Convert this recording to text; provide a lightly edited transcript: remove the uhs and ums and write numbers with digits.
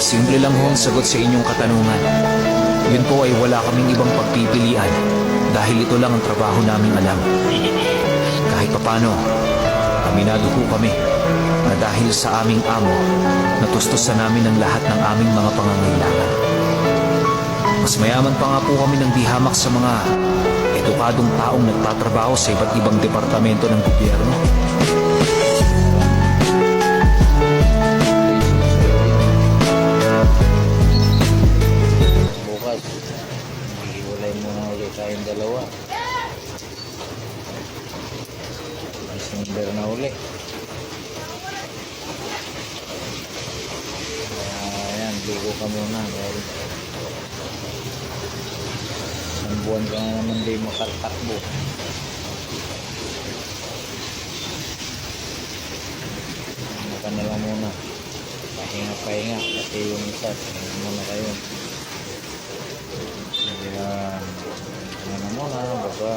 Simple lang ho ang sagot sa inyong katanungan. Yun po ay wala kaming ibang pagpipilian dahil ito lang ang trabaho naming alam. Kahit papano, aminado po kami na dahil sa aming amo, natustusan namin ang lahat ng aming mga pangangailangan. Mas mayaman pa nga po kami ng di hamak sa mga edukadong taong nagtatrabaho sa iba't ibang departamento ng gobyerno. Bukas, hiwalay mo na ulit tayong dalawa. December na uli. Ayan, ligo ka muna dahil isang buwan ka na naman di makatakbo. Ano ka na lang muna, pahinga kasi yung isa pahinga muna kayo. Ayan, ano na muna, baka